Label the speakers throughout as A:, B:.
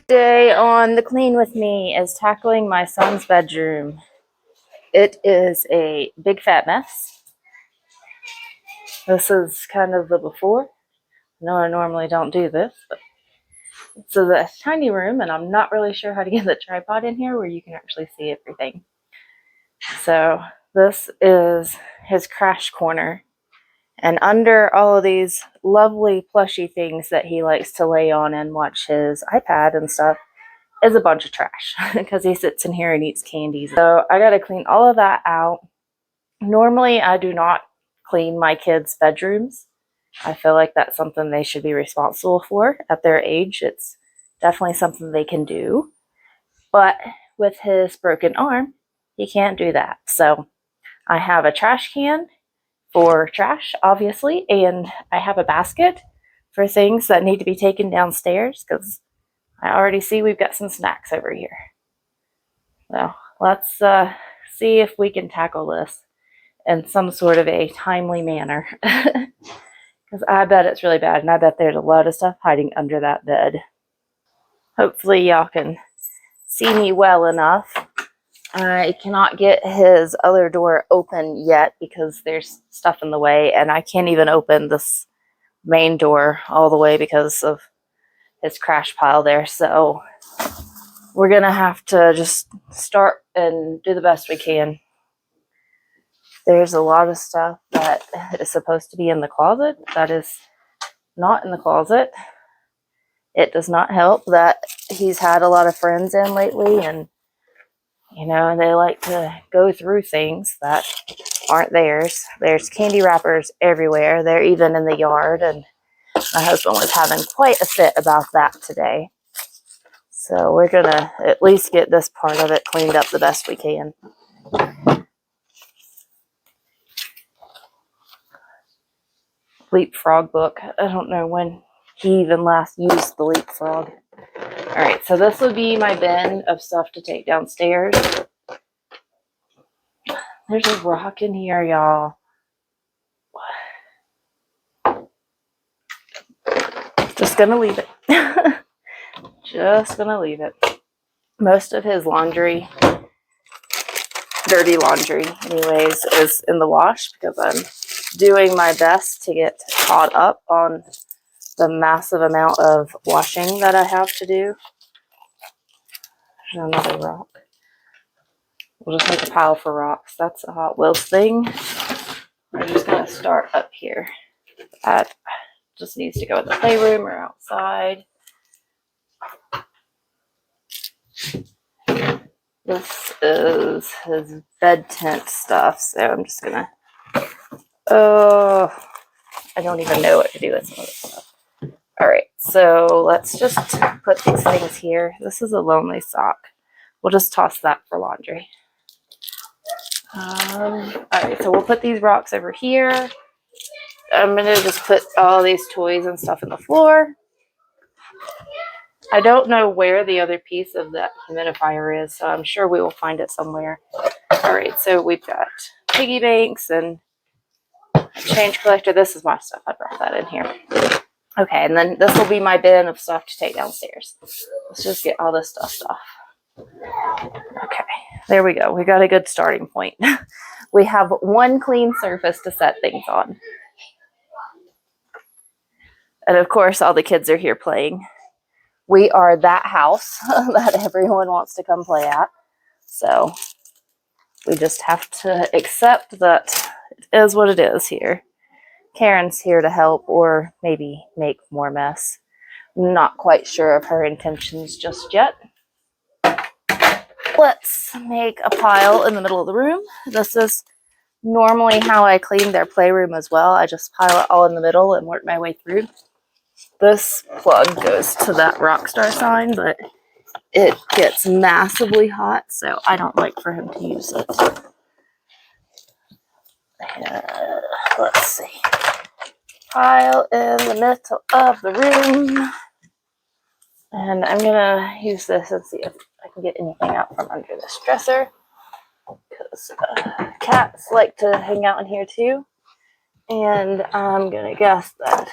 A: Today on The Clean With Me is tackling my son's bedroom. It is a big fat mess. This is kind of the before. No, I normally don't do this, but it's a tiny room, and I'm not really sure how to get the tripod in here where you can actually see everything. So this is his crash corner, and under all of these lovely plushy things that he likes to lay on and watch his iPad and stuff is a bunch of trash because he sits in here and eats candies. So I got to clean all of that out. Normally, I do not clean my kids' bedrooms. I feel like that's something they should be responsible for at their age. It's definitely something they can do. But with his broken arm, he can't do that. So I have a trash can for trash, obviously, and I have a basket for things that need to be taken downstairs because I already see we've got some snacks over here. So let's see if we can tackle this in some sort of a timely manner. Because I bet it's really bad, and I bet there's a lot of stuff hiding under that bed. Hopefully y'all can see me well enough. I cannot get his other door open yet because there's stuff in the way, and I can't even open this main door all the way because of his crash pile there. So we're gonna have to just start and do the best we can. There's a lot of stuff that is supposed to be in the closet that is not in the closet. It does not help that he's had a lot of friends in lately, and they like to go through things that aren't theirs. There's candy wrappers everywhere. They're even in the yard, and my husband was having quite a fit about that today. So we're gonna at least get this part of it cleaned up the best we can. Leapfrog book. I don't know when he even last used the Leapfrog. Alright, so this would be my bin of stuff to take downstairs. There's a rock in here, y'all. Just gonna leave it. Just gonna leave it. Most of his laundry, dirty laundry anyways, is in the wash because I'm doing my best to get caught up on the massive amount of washing that I have to do. There's another rock. We'll just make a pile for rocks. That's a Hot Wheels thing. We're just going to start up here. That just needs to go in the playroom or outside. This is his bed tent stuff, so I'm just going to... I don't even know what to do with some of this stuff. Alright, so let's just put these things here. This is a lonely sock. We'll just toss that for laundry. Alright, so we'll put these rocks over here. I'm going to just put all these toys and stuff in the floor. I don't know where the other piece of that humidifier is, so I'm sure we will find it somewhere. Alright, so we've got piggy banks and a change collector. This is my stuff. I brought that in here. Okay, and then this will be my bin of stuff to take downstairs. Let's just get all this stuff off. Okay, there we go. We got a good starting point. We have one clean surface to set things on. And of course, all the kids are here playing. We are that house that everyone wants to come play at. So we just have to accept that it is what it is here. Karen's here to help or maybe make more mess. Not quite sure of her intentions just yet. Let's make a pile in the middle of the room. This is normally how I clean their playroom as well. I just pile it all in the middle and work my way through. This plug goes to that Rockstar sign, but it gets massively hot, so I don't like for him to use it. Let's see. Pile in the middle of the room. And I'm going to use this and see if I can get anything out from under this dresser. Because cats like to hang out in here too. And I'm going to guess that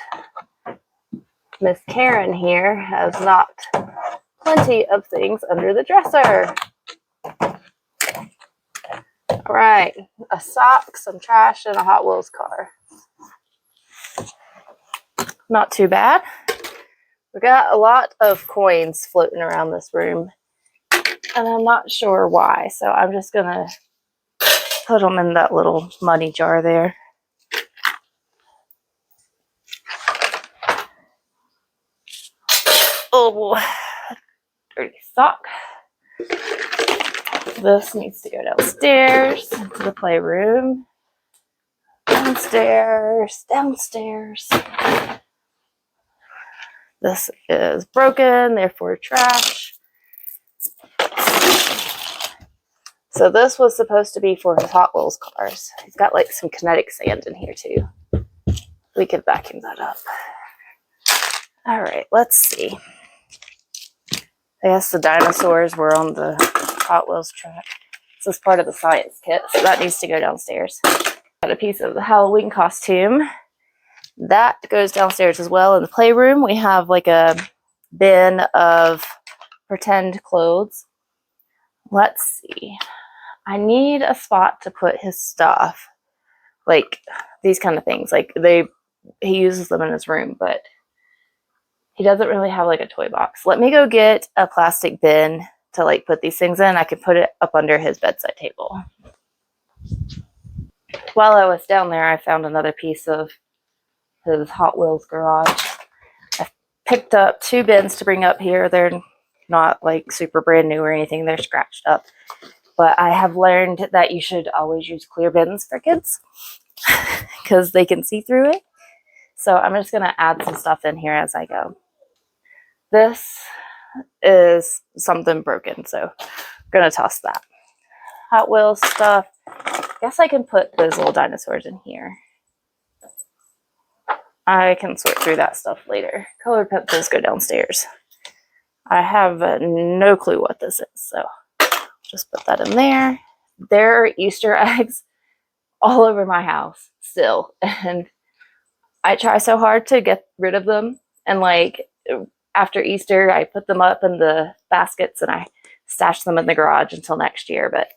A: Miss Karen here has not plenty of things under the dresser. All right, a sock, some trash, and a Hot Wheels car. Not too bad. We got a lot of coins floating around this room, and I'm not sure why, so I'm just gonna put them in that little money jar there. Oh, dirty sock. This needs to go downstairs into the playroom. Downstairs, downstairs. This is broken, therefore trash. So this was supposed to be for his Hot Wheels cars. He's got like some kinetic sand in here too. We could vacuum that up. All right, let's see. I guess the dinosaurs were on the Hot Wheels track. This is part of the science kit, so that needs to go downstairs. Got a piece of the Halloween costume. That goes downstairs as well. In the playroom, we have like a bin of pretend clothes. Let's see. I need a spot to put his stuff. Like these kind of things. Like he uses them in his room, but he doesn't really have like a toy box. Let me go get a plastic bin to like put these things in. I can put it up under his bedside table. While I was down there, I found another piece of his Hot Wheels garage. I picked up 2 bins to bring up here. They're not like super brand new or anything. They're scratched up. But I have learned that you should always use clear bins for kids because they can see through it. So I'm just going to add some stuff in here as I go. This is something broken, so I'm going to toss that. Hot Wheels stuff. I guess I can put those little dinosaurs in here. I can sort through that stuff later. Colored pencils go downstairs. I have no clue what this is, so just put that in there. There are Easter eggs all over my house still, and I try so hard to get rid of them. And like after Easter, I put them up in the baskets and I stash them in the garage until next year. But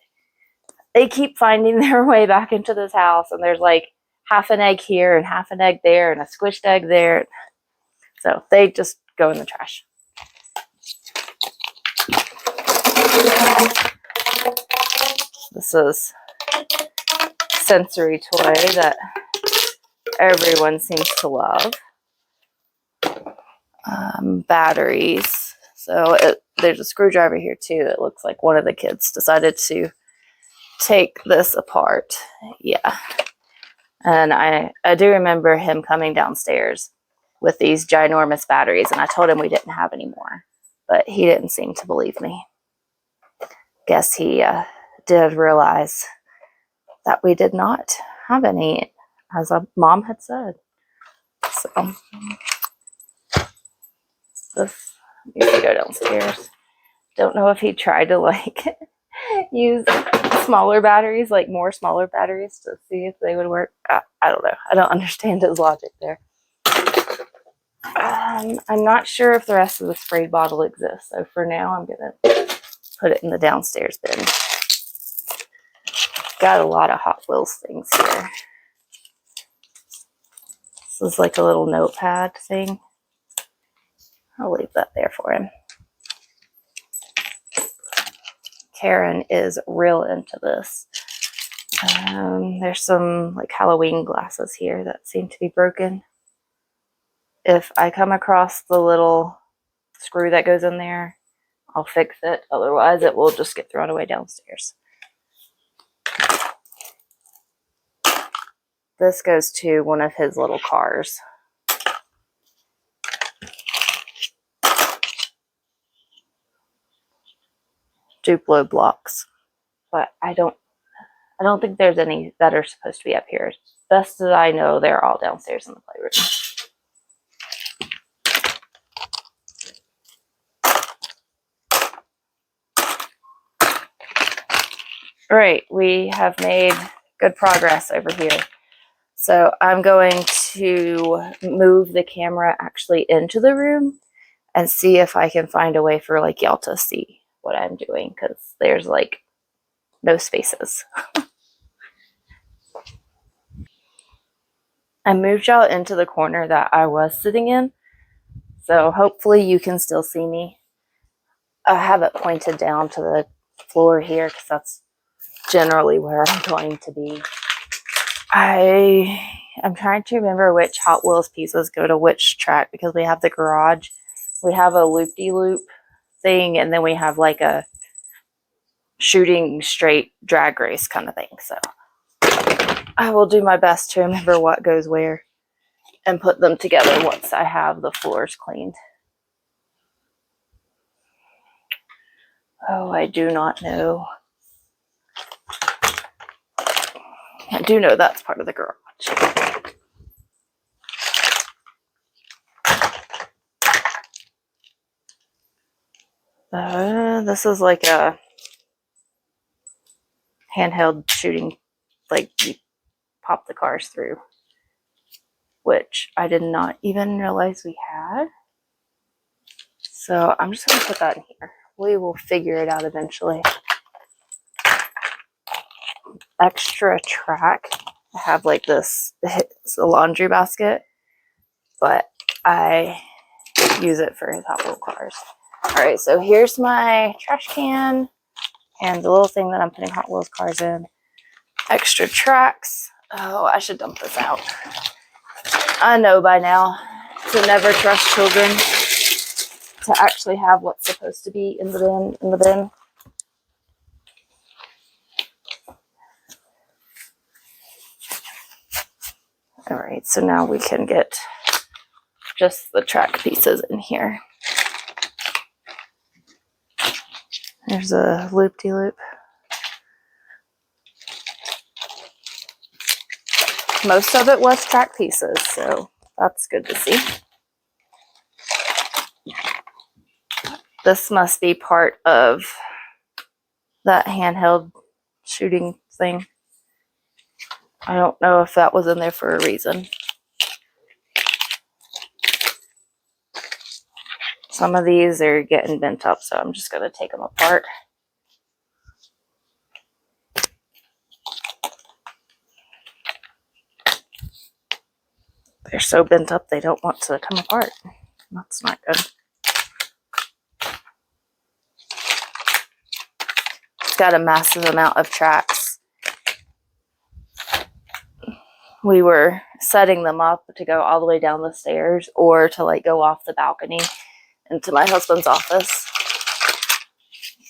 A: they keep finding their way back into this house, and there's like half an egg here and half an egg there and a squished egg there. So they just go in the trash. This is a sensory toy that everyone seems to love. Batteries. So there's a screwdriver here too. It looks like one of the kids decided to take this apart. Yeah. And I do remember him coming downstairs with these ginormous batteries, and I told him we didn't have any more, but he didn't seem to believe me. Guess he did realize that we did not have any, as Mom had said. So this needs to go downstairs. Don't know if he tried to like use smaller batteries, like more smaller batteries, to see if they would work. I don't know. I don't understand his logic there. I'm not sure if the rest of the spray bottle exists, so for now I'm gonna put it in the downstairs bin. Got a lot of Hot Wheels things here. This is like a little notepad thing. I'll leave that there for him. Karen is real into this. There's some like Halloween glasses here that seem to be broken. If I come across the little screw that goes in there, I'll fix it. Otherwise, it will just get thrown away downstairs. This goes to one of his little cars. Duplo blocks. But I don't think there's any that are supposed to be up here. Best as I know, they're all downstairs in the playroom. All right, we have made good progress over here. So I'm going to move the camera actually into the room and see if I can find a way for like y'all to see what I'm doing, because there's like no spaces. I moved y'all into the corner that I was sitting in, so hopefully you can still see me. I have it pointed down to the floor here because that's generally where I'm going to be. I'm trying to remember which Hot Wheels pieces go to which track, because we have the garage, we have a loop-de-loop thing, and then we have like a shooting straight drag race kind of thing. So I will do my best to remember what goes where and put them together once I have the floors cleaned. Oh, I do not know. I do know that's part of the garage. This is like a handheld shooting, like you pop the cars through, which I did not even realize we had. So I'm just going to put that in here. We will figure it out eventually. Extra track. I have like this, it's a laundry basket, but I use it for his Hot Wheel cars. Alright, so here's my trash can and the little thing that I'm putting Hot Wheels cars in. Extra tracks. Oh, I should dump this out. I know by now to never trust children to actually have what's supposed to be in the bin. Alright, so now we can get just the track pieces in here. There's a loop-de-loop. Most of it was track pieces, so that's good to see. This must be part of that handheld shooting thing. I don't know if that was in there for a reason. Some of these are getting bent up, so I'm just going to take them apart. They're so bent up they don't want to come apart. That's not good. It's got a massive amount of tracks. We were setting them up to go all the way down the stairs or to like go off the balcony into my husband's office.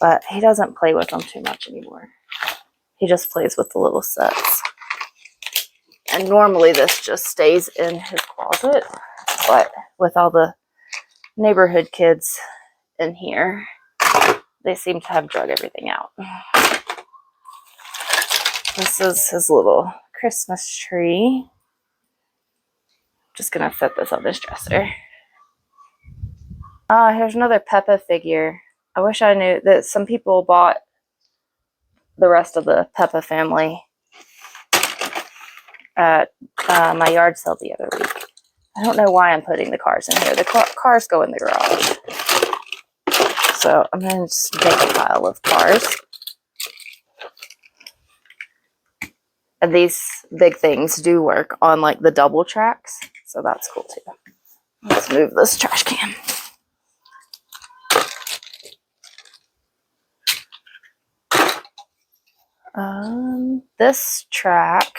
A: But he doesn't play with them too much anymore. He just plays with the little sets. And normally this just stays in his closet, but with all the neighborhood kids in here, they seem to have drug everything out. This is his little Christmas tree. Just gonna set this on this dresser. Here's another Peppa figure. I wish I knew that some people bought the rest of the Peppa family at my yard sale the other week. I don't know why I'm putting the cars in here. The cars go in the garage. So I'm going to just make a pile of cars. And these big things do work on like the double tracks. So that's cool too. Let's move this trash can. This track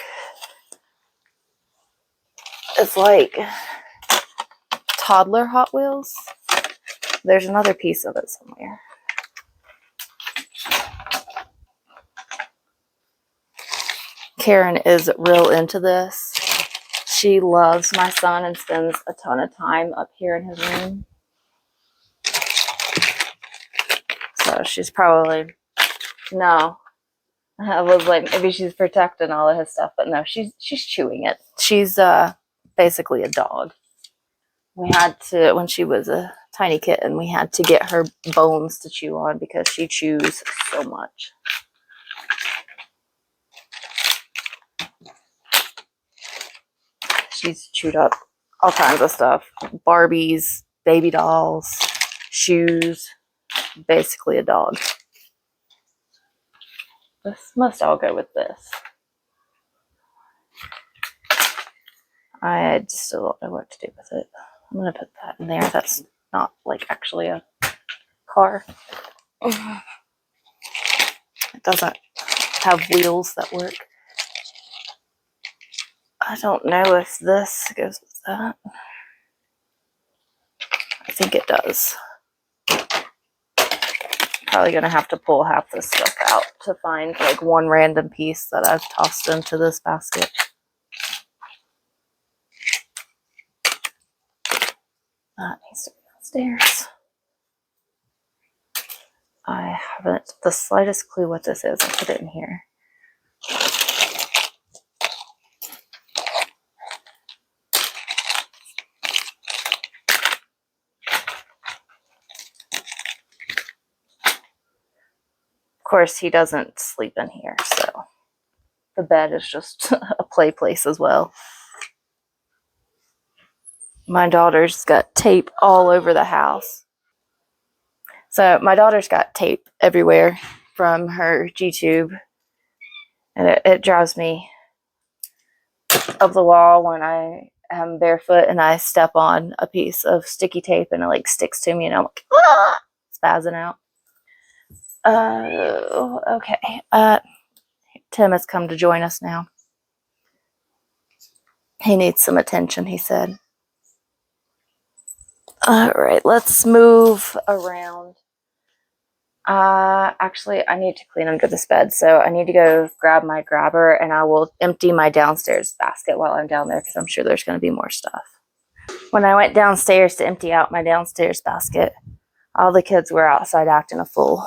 A: is like toddler Hot Wheels. There's another piece of it somewhere. Karen is real into this. She loves my son and spends a ton of time up here in his room. So she's probably, no. I was like, maybe she's protecting all of his stuff, but no, she's chewing it. She's basically a dog. We had to, when she was a tiny kitten, we had to get her bones to chew on because she chews so much. She's chewed up all kinds of stuff. Barbies, baby dolls, shoes, basically a dog. This must all go with this. I just still don't know what to do with it. I'm going to put that in there. That's not like actually a car. It doesn't have wheels that work. I don't know if this goes with that. I think it does. Probably going to have to pull half this stuff out to find like one random piece that I've tossed into this basket. That needs to be downstairs. I haven't the slightest clue what this is. I put it in here. Of course, he doesn't sleep in here, so the bed is just a play place as well. My daughter's got tape all over the house. So my daughter's got tape everywhere from her G-tube, and it drives me up the wall when I am barefoot and I step on a piece of sticky tape and it like sticks to me and I'm like, ah! Spazzing out. Okay. Tim has come to join us now. He needs some attention, he said. All right, let's move around. Actually, I need to clean under this bed, so I need to go grab my grabber and I will empty my downstairs basket while I'm down there because I'm sure there's going to be more stuff. When I went downstairs to empty out my downstairs basket, all the kids were outside acting a fool.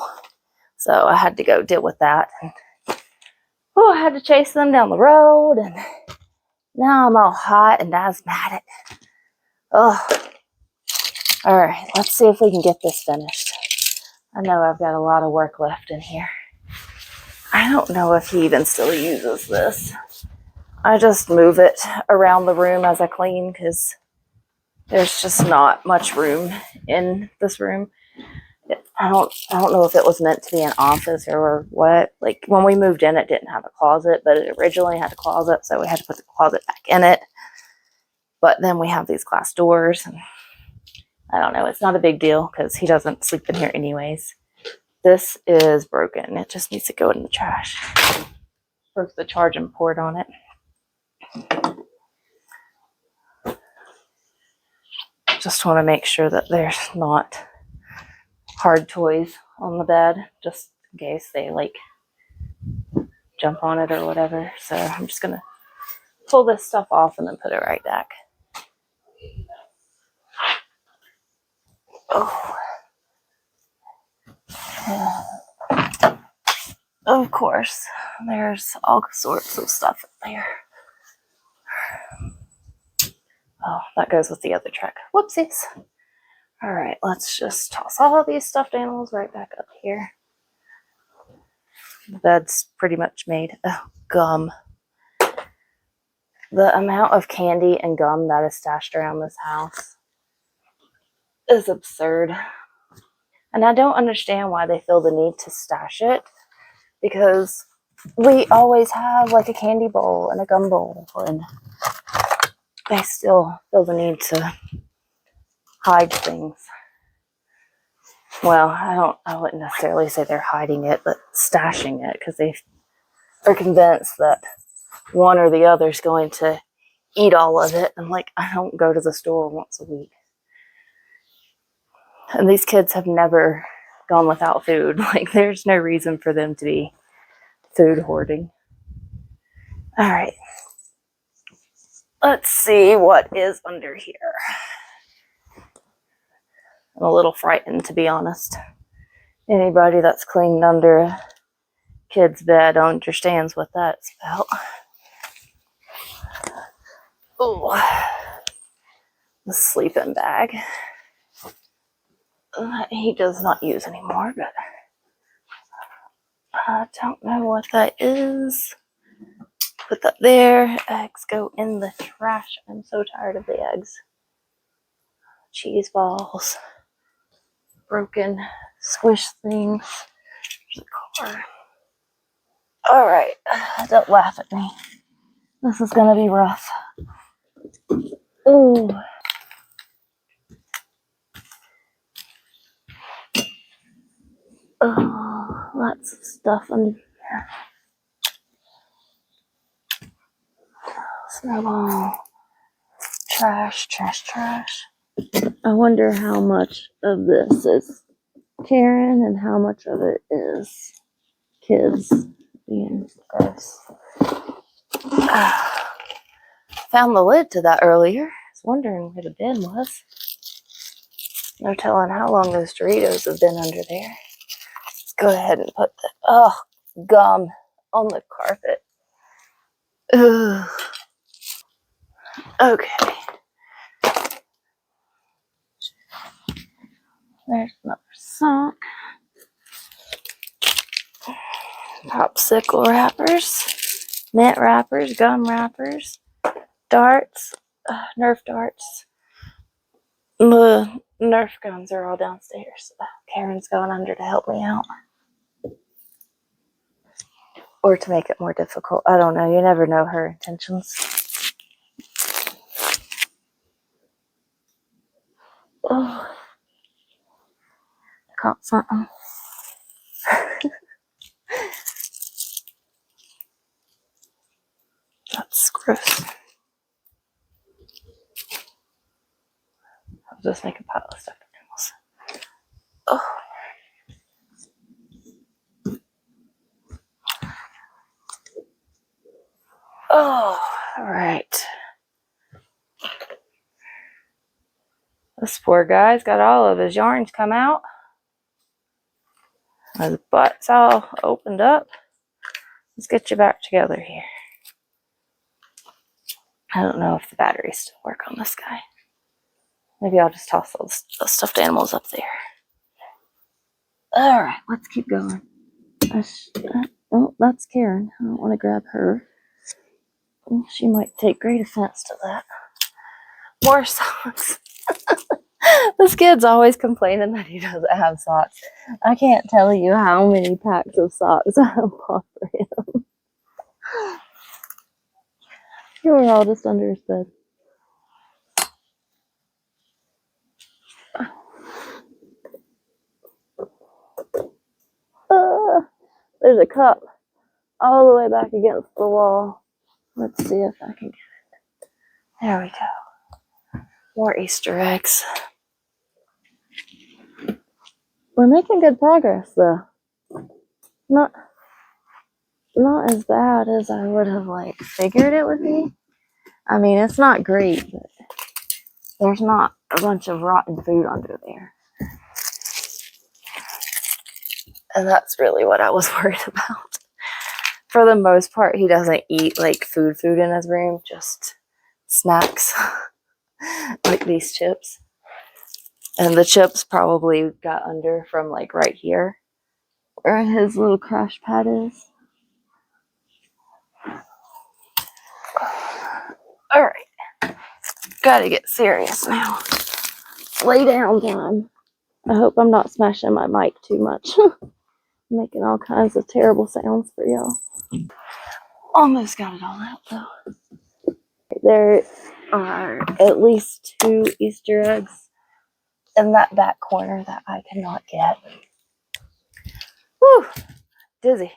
A: So I had to go deal with that. I had to chase them down the road, and now I'm all hot and asthmatic. Oh, all right, let's see if we can get this finished. I know I've got a lot of work left in here. I don't know if he even still uses this. I just move it around the room as I clean because there's just not much room in this room. I don't know if it was meant to be an office or what. Like when we moved in, it didn't have a closet, but it originally had a closet, so we had to put the closet back in it. But then we have these glass doors, and I don't know. It's not a big deal because he doesn't sleep in here anyways. This is broken. It just needs to go in the trash. Broke the charging port on it. Just want to make sure that there's not hard toys on the bed, just in case they like jump on it or whatever. So I'm just gonna pull this stuff off and then put it right back. Oh, of course, there's all sorts of stuff in there. Oh, that goes with the other truck. Whoopsies. All right, let's just toss all these stuffed animals right back up here. The bed's pretty much made. Oh, gum. The amount of candy and gum that is stashed around this house is absurd. And I don't understand why they feel the need to stash it, because we always have like a candy bowl and a gum bowl, and they still feel the need to hide things. Well, I wouldn't necessarily say they're hiding it, but stashing it because they are convinced that one or the other is going to eat all of it. And like, I don't go to the store once a week. And these kids have never gone without food. Like, there's no reason for them to be food hoarding. All right. Let's see what is under here. I'm a little frightened, to be honest. Anybody that's cleaned under a kid's bed understands what that's about. Oh, the sleeping bag. He does not use anymore, but I don't know what that is. Put that there. Eggs go in the trash. I'm so tired of the eggs. Cheese balls. broken squish things. There's a car. All right, don't laugh at me. This is gonna be rough. Ooh. Oh, lots of stuff under here. Snowball. Trash, trash, trash. I wonder how much of this is Karen and how much of it is kids being gross. Found the lid to that earlier. I was wondering where the bin was. No telling how long those Doritos have been under there. Let's go ahead and put the gum on the carpet. Ugh. Okay. There's another sock. Popsicle wrappers, mint wrappers, gum wrappers, darts, Nerf darts. The Nerf guns are all downstairs. Karen's going under to help me out. Or to make it more difficult. I don't know. You never know her intentions. Oh, I caught something. That's gross. I'll just make a pile of stuffed animals. Oh. Oh, all right. This poor guy's got all of his yarns come out. His butt's all opened up. Let's get you back together here. I don't know if the batteries still work on this guy. Maybe I'll just toss those stuffed animals up there. All right, let's keep going. Oh, that's Karen. I don't want to grab her. She might take great offense to that. More socks. This kid's always complaining that he doesn't have socks. I can't tell you how many packs of socks I have bought for him. They were all just under his bed. There's a cup all the way back against the wall. Let's see if I can get it. There we go. More Easter eggs. We're making good progress, though. Not as bad as I would have figured it would be. I mean, it's not great, but there's not a bunch of rotten food under there. And that's really what I was worried about. For the most part, he doesn't eat food in his room, just snacks like these chips. And the chips probably got under from right here where his little crash pad is. All right, gotta get serious now. Lay down time. I hope I'm not smashing my mic too much. Making all kinds of terrible sounds for y'all. Almost got it all out though. There are at least 2 Easter eggs in that back corner that I cannot get. Whew, dizzy.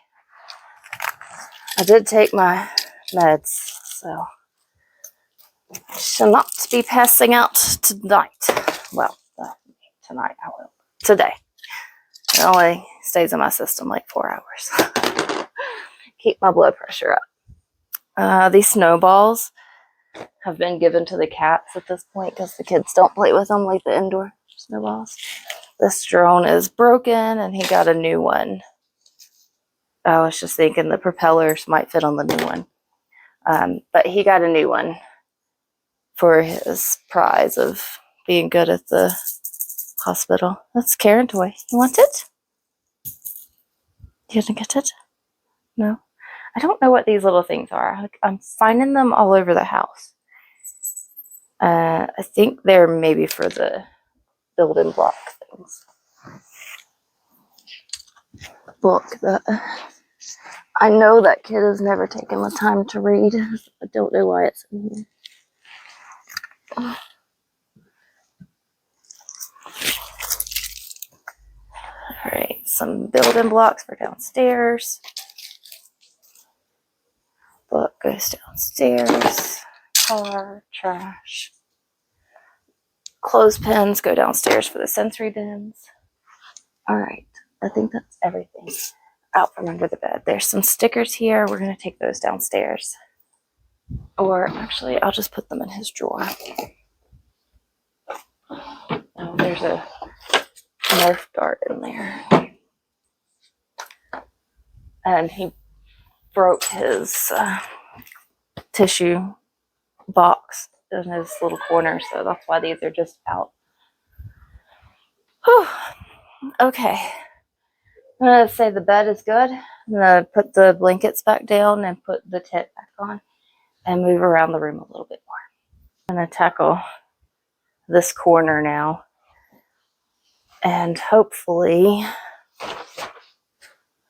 A: I did take my meds, so I shall not be passing out tonight. Well, tonight I will. Today. It only stays in my system 4 hours. Keep my blood pressure up. These snowballs have been given to the cats at this point because the kids don't play with them like the indoor snowballs. This drone is broken and he got a new one. I was just thinking the propellers might fit on the new one. But he got a new one for his prize of being good at the hospital. That's Karen toy. You want it? You gonna get it? No? I don't know what these little things are. I'm finding them all over the house. I think they're maybe for the building block things. book that I know that kid has never taken the time to read. I don't know why it's in here. All right, some building blocks for downstairs. Book goes downstairs. Car, trash. Clothespins go downstairs for the sensory bins. All right, I think that's everything out from under the bed. There's some stickers here. We're going to take those downstairs. Or actually, I'll just put them in his drawer. Oh, there's a Nerf dart in there. And he broke his tissue box in his little corner, so that's why these are just out. Whew. Okay. I'm going to say the bed is good. I'm going to put the blankets back down and put the tent back on and move around the room a little bit more. I'm going to tackle this corner now. And hopefully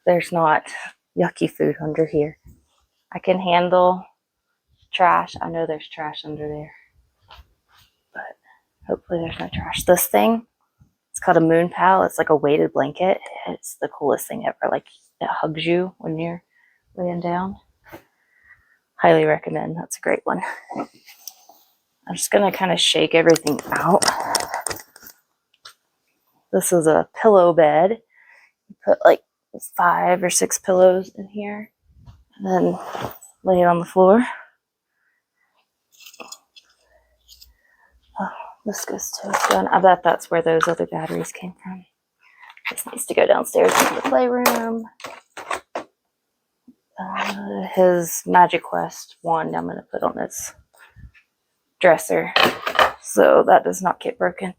A: there's not yucky food under here. I can handle trash. I know there's trash under there. But hopefully there's no trash. This thing, it's called a Moon Pal. It's like a weighted blanket. It's the coolest thing ever. Like, it hugs you when you're laying down. Highly recommend. That's a great one. I'm just going to kind of shake everything out. This is a pillow bed. You put like 5 or 6 pillows in here and then lay it on the floor. Oh, this goes to a gun. I bet that's where those other batteries came from. This needs to go downstairs into the playroom. His Magic Quest wand I'm going to put on this dresser so that does not get broken.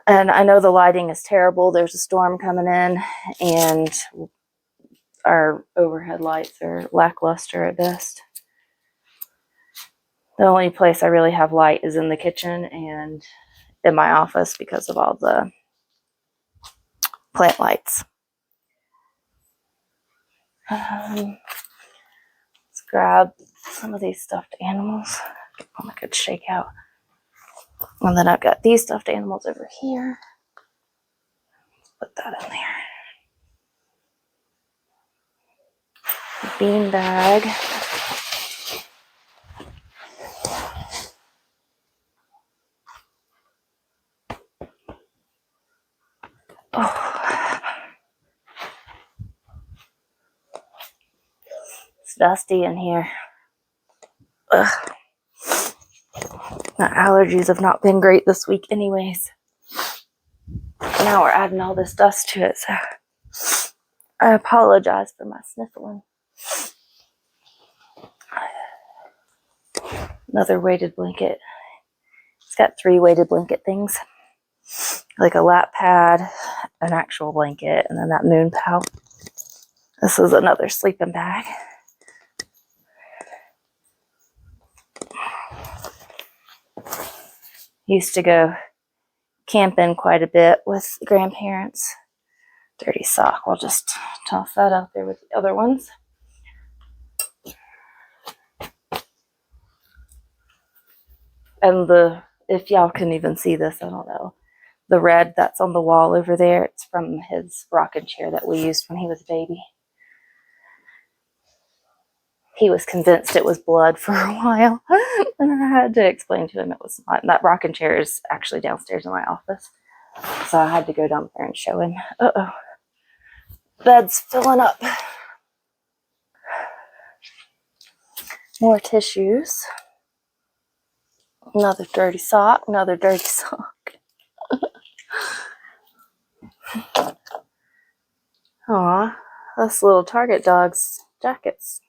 A: And I know the lighting is terrible. There's a storm coming in and our overhead lights are lackluster at best. The only place I really have light is in the kitchen and in my office because of all the plant lights. Let's grab some of these stuffed animals. Get them a good shake out. And then I've got these stuffed animals over here. Put that in there. Bean bag. Oh. It's dusty in here. Ugh. My allergies have not been great this week anyways. Now we're adding all this dust to it, so I apologize for my sniffling. Another weighted blanket. It's got 3 weighted blanket things. Like a lap pad, an actual blanket, and then that Moon Pal. This is another sleeping bag. Used to go camping quite a bit with grandparents. Dirty sock. We'll just toss that out there with the other ones. And if y'all can even see this, I don't know. The red that's on the wall over there, it's from his rocking chair that we used when he was a baby. He was convinced it was blood for a while. And I had to explain to him it was not. And that rocking chair is actually downstairs in my office. So I had to go down there and show him. Uh-oh. Bed's filling up. More tissues. Another dirty sock. Another dirty sock. Aw, this little Target dog's jacket's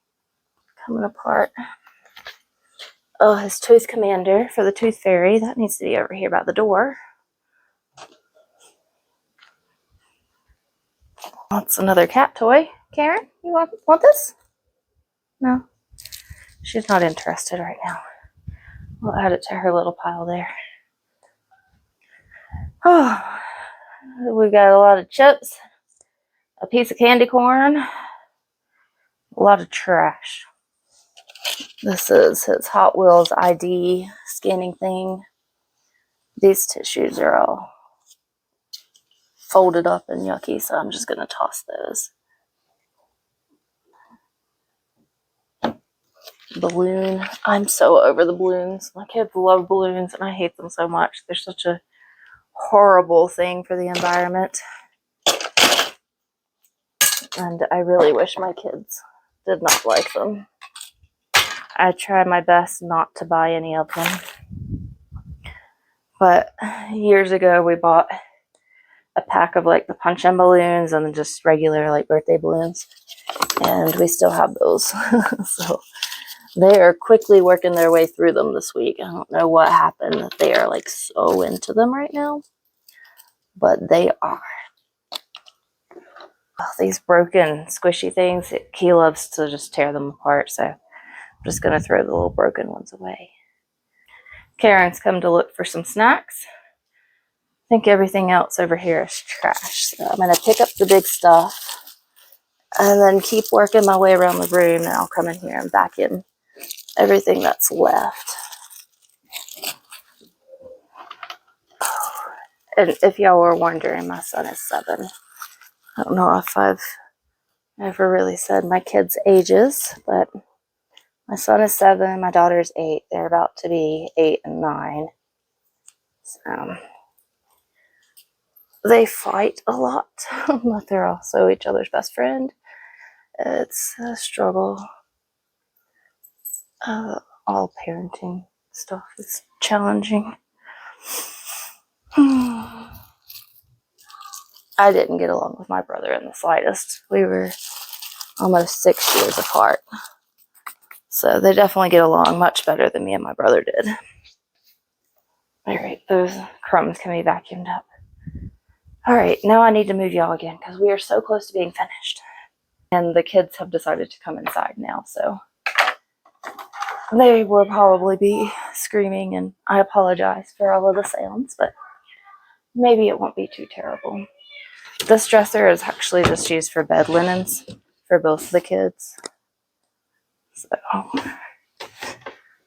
A: coming apart. Oh, his Tooth Commander for the Tooth Fairy. That needs to be over here by the door. That's another cat toy. Karen, you want this? No. She's not interested right now. We'll add it to her little pile there. Oh, we've got a lot of chips, a piece of candy corn, a lot of trash. This is his Hot Wheels ID scanning thing. These tissues are all folded up and yucky, so I'm just going to toss those. Balloon. I'm so over the balloons. My kids love balloons and I hate them so much. They're such a horrible thing for the environment. And I really wish my kids did not like them. I try my best not to buy any of them. But years ago we bought a pack of like the punch-in balloons and just regular like birthday balloons. And we still have those. So they are quickly working their way through them this week. I don't know what happened that they are like so into them right now. But they are. Oh, these broken squishy things, he loves to just tear them apart. So I'm just going to throw the little broken ones away. Karen's come to look for some snacks. I think everything else over here is trash. So I'm going to pick up the big stuff and then keep working my way around the room. And I'll come in here and vacuum everything that's left. And if y'all were wondering, my son is 7. I don't know if I've ever really said my kids' ages, but my son is 7, my daughter is 8. They're about to be 8 and 9. So they fight a lot, but they're also each other's best friend. It's a struggle. All parenting stuff is challenging. I didn't get along with my brother in the slightest. We were almost 6 years apart. So they definitely get along much better than me and my brother did. Alright, those crumbs can be vacuumed up. Alright, now I need to move y'all again because we are so close to being finished. And the kids have decided to come inside now, so they will probably be screaming, and I apologize for all of the sounds, but maybe it won't be too terrible. This dresser is actually just used for bed linens for both the kids. So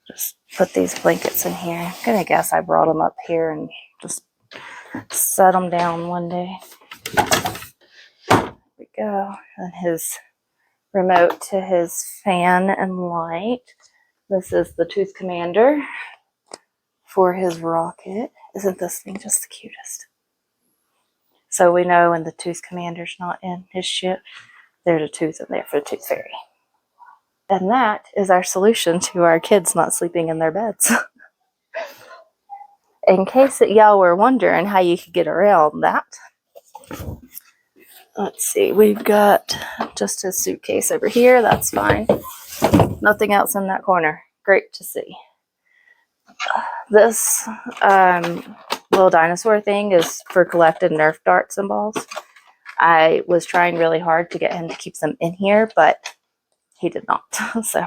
A: just put these blankets in here. I'm gonna guess I brought them up here and just set them down one day. There we go. And his remote to his fan and light. This is the Tooth Commander for his rocket. Isn't this thing just the cutest? So we know when the Tooth Commander's not in his ship, there's a tooth in there for the Tooth Fairy. And that is our solution to our kids not sleeping in their beds. In case that y'all were wondering how you could get around that, let's see, we've got just his suitcase over here. That's fine. Nothing else in that corner. Great to see. This little dinosaur thing is for collecting Nerf darts and balls. I was trying really hard to get him to keep them in here, but he did not. So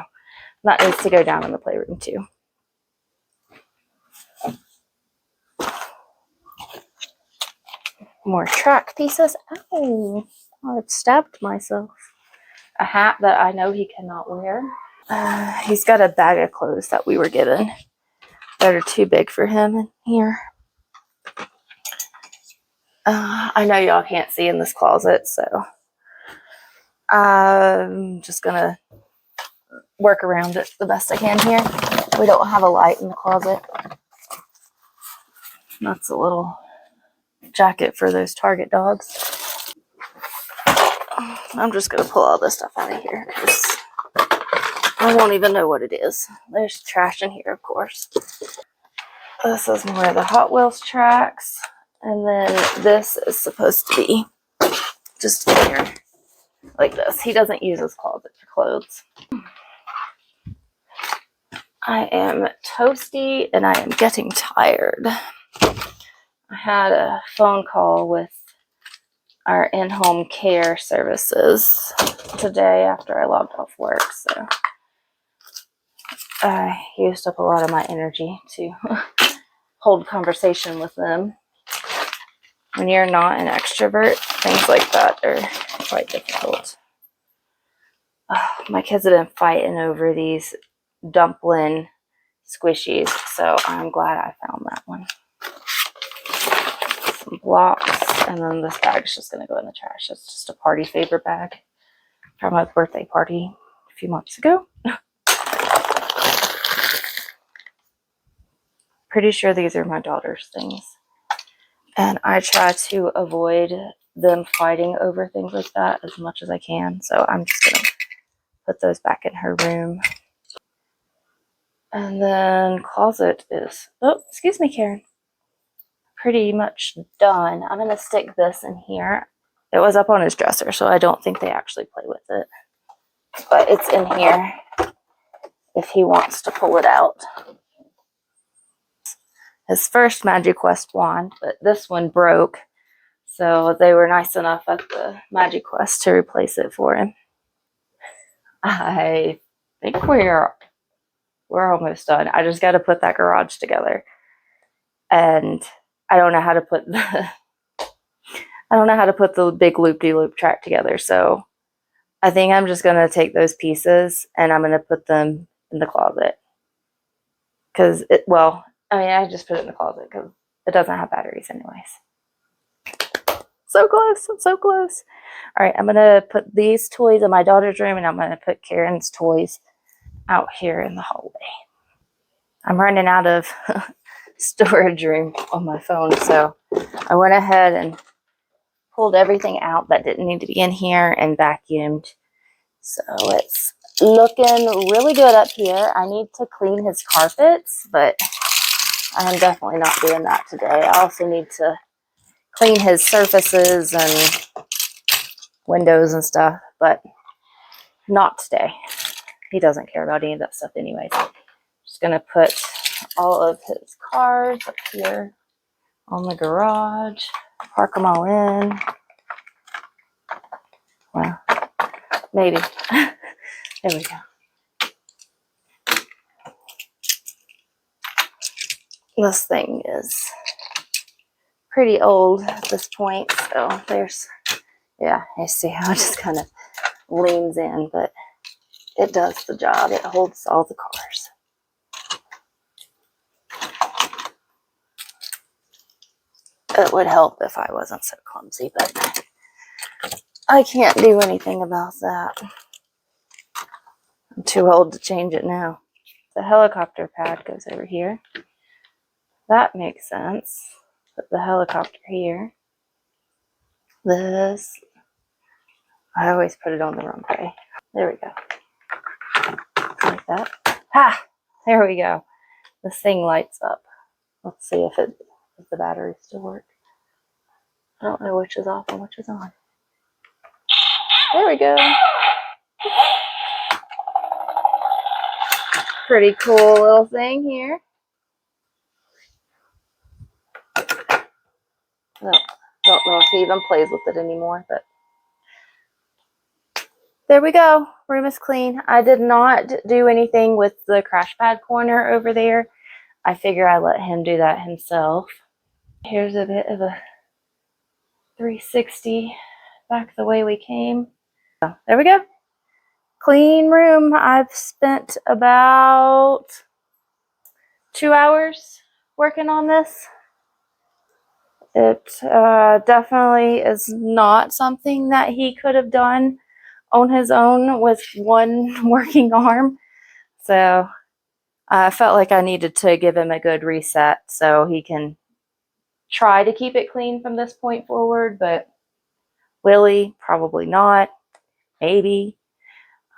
A: that needs to go down in the playroom too. More track pieces. Ow, I've stabbed myself. A hat that I know he cannot wear. He's got a bag of clothes that we were given that are too big for him in here. I know y'all can't see in this closet, so I'm just gonna work around it the best I can here. We don't have a light in the closet. That's a little jacket for those Target dogs. I'm just gonna pull all this stuff out of here because I won't even know what it is. There's trash in here, of course. This is more of the Hot Wheels tracks. And then this is supposed to be just in here like this. He doesn't use his closet for clothes. I am toasty and I am getting tired. I had a phone call with our in-home care services today after I logged off work, so I used up a lot of my energy to hold conversation with them. When you're not an extrovert, things like that are quite difficult. My kids have been fighting over these dumpling squishies, so I'm glad I found that one. Some blocks, and then this bag is just going to go in the trash. It's just a party favor bag from my birthday party a few months ago. Pretty sure these are my daughter's things. And I try to avoid them fighting over things like that as much as I can. So I'm just going to put those back in her room. And then closet is, oh, excuse me, Karen. Pretty much done. I'm going to stick this in here. It was up on his dresser, so I don't think they actually play with it. But it's in here if he wants to pull it out. His first Magic Quest wand, but this one broke. So they were nice enough at the Magic Quest to replace it for him. I think we're almost done. I just got to put that garage together. And I don't know how to put the big loop-de-loop track together. So I think I'm just going to take those pieces and I'm going to put them in the closet. I just put it in the closet because it doesn't have batteries anyways. So close. I'm so close. All right, I'm going to put these toys in my daughter's room, and I'm going to put Karen's toys out here in the hallway. I'm running out of storage room on my phone, so I went ahead and pulled everything out that didn't need to be in here and vacuumed. So it's looking really good up here. I need to clean his carpets, but I'm definitely not doing that today. I also need to clean his surfaces and windows and stuff, but not today. He doesn't care about any of that stuff anyways. Just gonna put all of his cars up here on the garage, park them all in. Well, maybe. There we go. This thing is pretty old at this point, so there's, yeah, you see how it just kind of leans in, but it does the job. It holds all the cars. It would help if I wasn't so clumsy, but I can't do anything about that. I'm too old to change it now. The helicopter pad goes over here. That makes sense. Put the helicopter here. This, I always put it on the wrong way. There we go. Like that. Ha! There we go. This thing lights up. Let's see if the batteries still work. I don't know which is off and which is on. There we go. Pretty cool little thing here. Don't know if he even plays with it anymore, but there we go. Room is clean. I did not do anything with the crash pad corner over there. I figure I let him do that himself. Here's a bit of a 360 back the way we came. So, there we go. Clean room. I've spent about 2 hours working on this. It definitely is not something that he could have done on his own with one working arm. So I felt like I needed to give him a good reset so he can try to keep it clean from this point forward, but will he? Probably not. Maybe.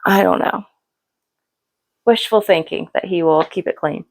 A: I don't know. Wishful thinking that he will keep it clean.